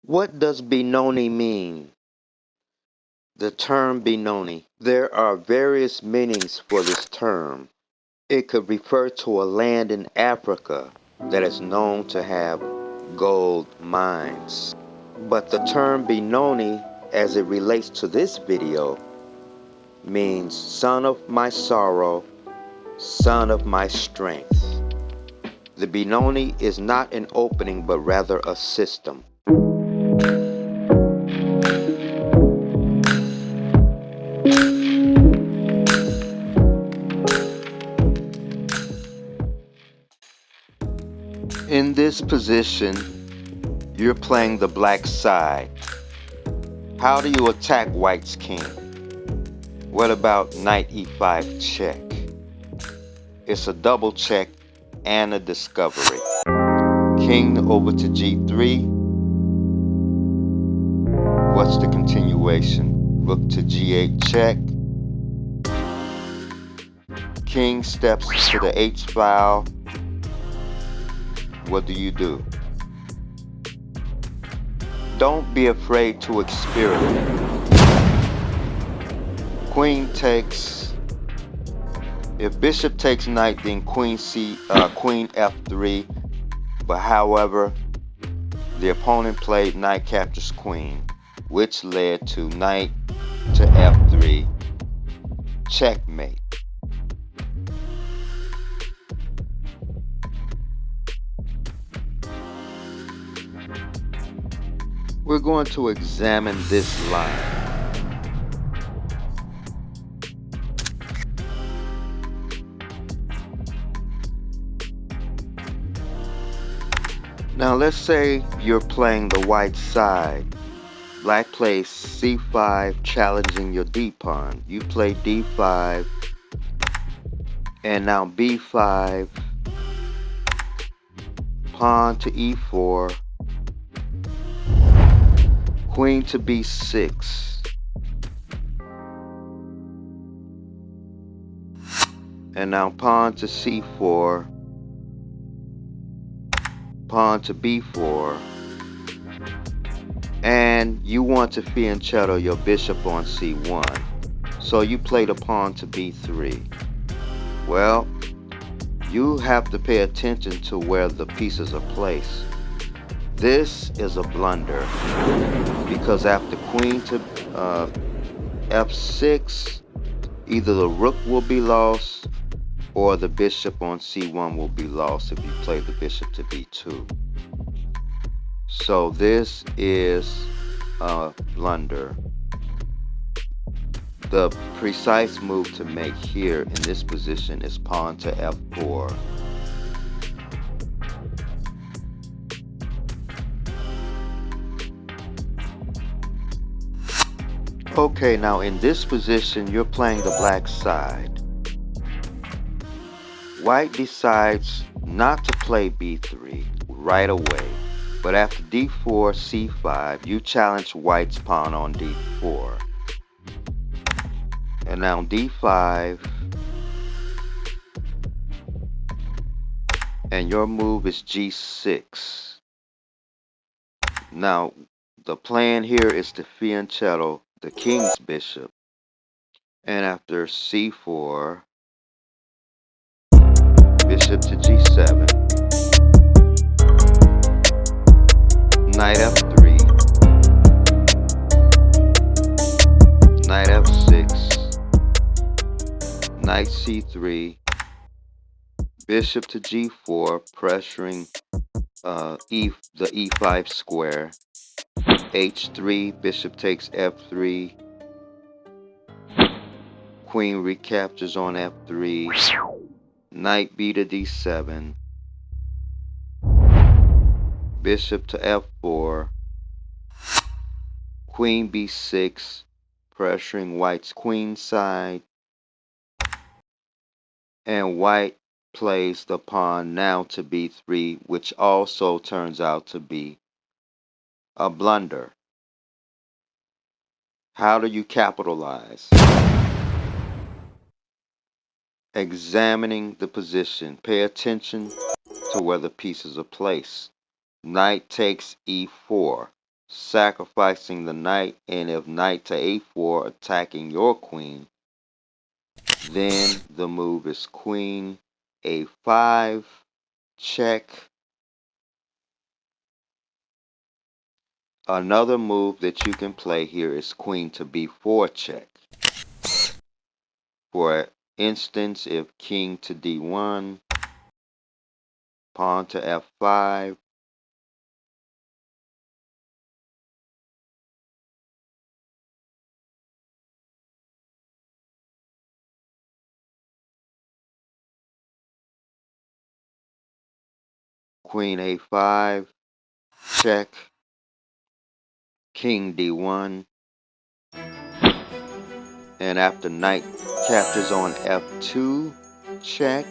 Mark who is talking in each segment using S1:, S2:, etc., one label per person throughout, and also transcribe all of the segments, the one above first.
S1: What does Benoni mean? The term Benoni. There are various meanings for this term. It could refer to a land in Africa that is known to have gold mines. But the term Benoni, as it relates to this video, means son of my sorrow, son of my strength. The Benoni is not an opening but rather a system. In this position, you're playing the black side. How do you attack white's king? What about knight e5 check? It's a double check and a discovery. King over to g3. What's the continuation? Rook to g8 check. King steps to the h file. What do? Don't be afraid to experiment. Queen takes. If bishop takes knight, then queen f3. But however, the opponent played knight captures queen, which led to knight to f3, checkmate. We're going to examine this line. Now let's say you're playing the white side. Black plays c5, challenging your d-pawn. You play d5, and now b5, pawn to e4, queen to b6, and now pawn to c4, pawn to b4, and you want to fianchetto your bishop on c1, so you play the pawn to b3. Well, you have to pay attention to where the pieces are placed. This is a blunder because after queen to f6, either the rook will be lost or the bishop on c1 will be lost if you play the bishop to b2. So this is a blunder. The precise move to make here in this position is pawn to f4. Okay, now in this position, you're playing the black side. White decides not to play b3 right away, but after d4, c5, you challenge white's pawn on d4. And now d5, and your move is g6. Now, the plan here is to fianchetto the king's bishop, and after c4, bishop to g7, knight f3, knight f6, knight c3, bishop to g4, pressuring the e5 square, h3, bishop takes f3, queen recaptures on f3, knight b to d7, bishop to f4, queen b6, pressuring white's queen side, and white plays the pawn now to b3, which also turns out to be a blunder. How do you capitalize? Examining the position. Pay attention to where the pieces are placed. Knight takes e4. sacrificing the knight, and if knight to a4 attacking your queen, then the move is queen a5 check. Another move that you can play here is queen to b4 check. For instance, if king to d1, pawn to f5, queen a5 check, king d1, and after knight captures on f2 check,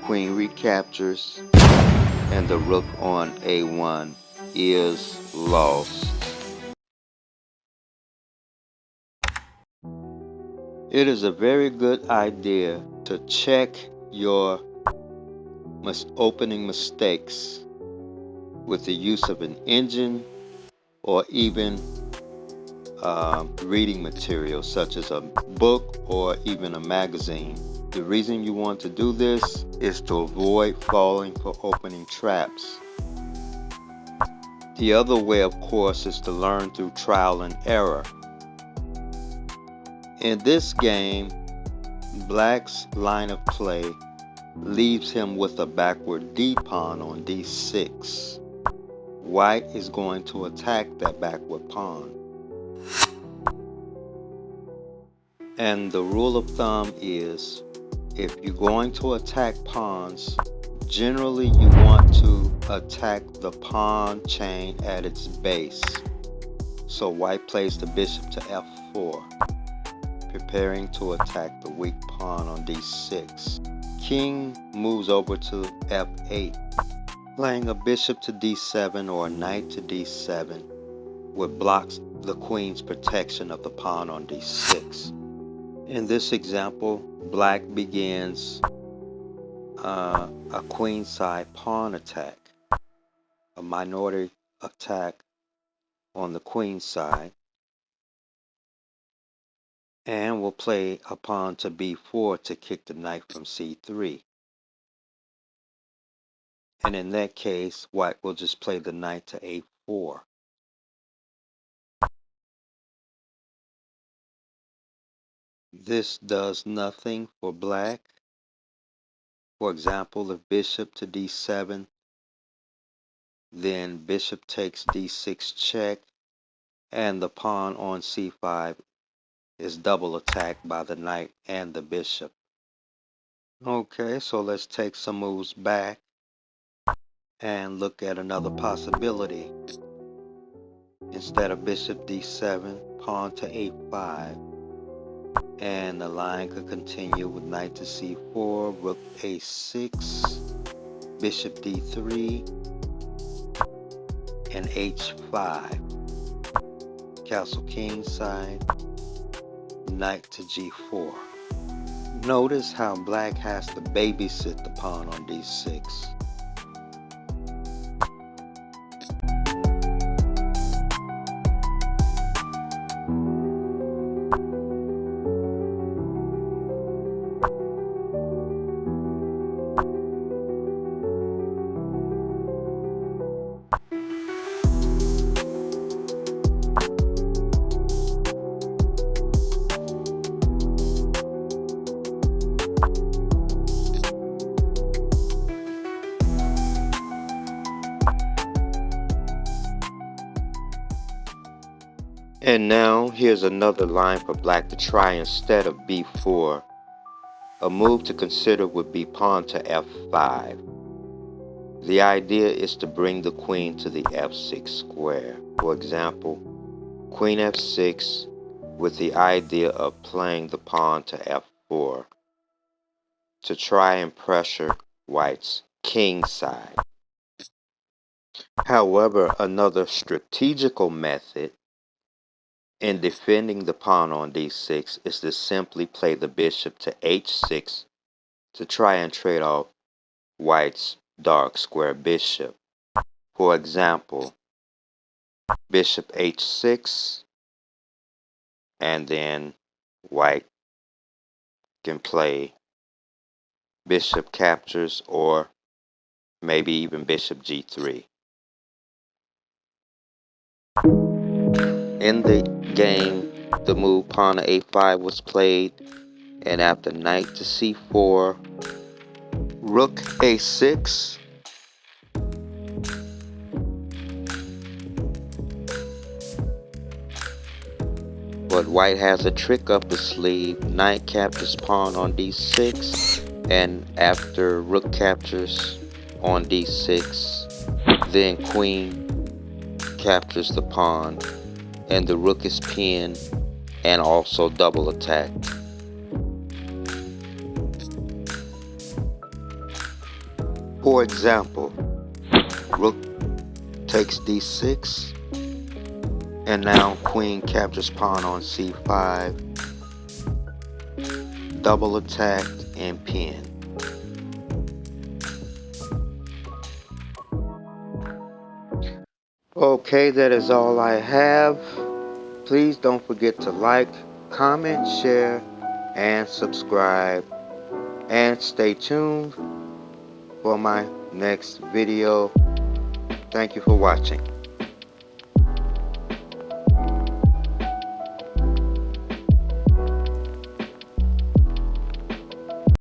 S1: queen recaptures, and the rook on a1 is lost. It is a very good idea to check your opening mistakes with the use of an engine or even reading material such as a book or even a magazine. The reason you want to do this is to avoid falling for opening traps. The other way, of course, is to learn through trial and error. In this game, Black's line of play leaves him with a backward D pawn on D6. White is going to attack that backward pawn. And the rule of thumb is, if you're going to attack pawns, generally you want to attack the pawn chain at its base. So white plays the bishop to f4, preparing to attack the weak pawn on d6. King moves over to f8, playing a bishop to d7 or a knight to d7, which blocks the queen's protection of the pawn on d6. In this example, Black begins a queenside pawn attack, a minority attack on the queen side, and will play a pawn to b4 to kick the knight from c3. And in that case, White will just play the knight to a4. This does nothing for Black. For example, if bishop to d7, then bishop takes d6 check, and the pawn on c5 is double attacked by the knight and the bishop. Okay, so let's take some moves back and look at another possibility. Instead of bishop d7, pawn to a5. And the line could continue with knight to c4, rook a6, bishop d3, and h5. Castle king side, knight to g4. Notice how Black has to babysit the pawn on d6. And now here's another line for Black to try instead of b4. A move to consider would be pawn to f5. The idea is to bring the queen to the f6 square. For example, queen f6 with the idea of playing the pawn to f4 to try and pressure White's king side. However, another strategical method in defending the pawn on d6 is to simply play the bishop to h6 to try and trade off White's dark square bishop. For example, bishop h6, and then white can play bishop captures or maybe even bishop g3. In the game, the move pawn to a5 was played, and after knight to c4, rook a6, but white has a trick up his sleeve. Knight captures pawn on d6, and after rook captures on d6, then queen captures the pawn, and the rook is pinned and also double attacked. For example, rook takes d6, and now queen captures pawn on c5, double attacked and pinned. Okay, that is all I have. Please don't forget to like, comment, share, and subscribe. And stay tuned for my next video. Thank you for watching.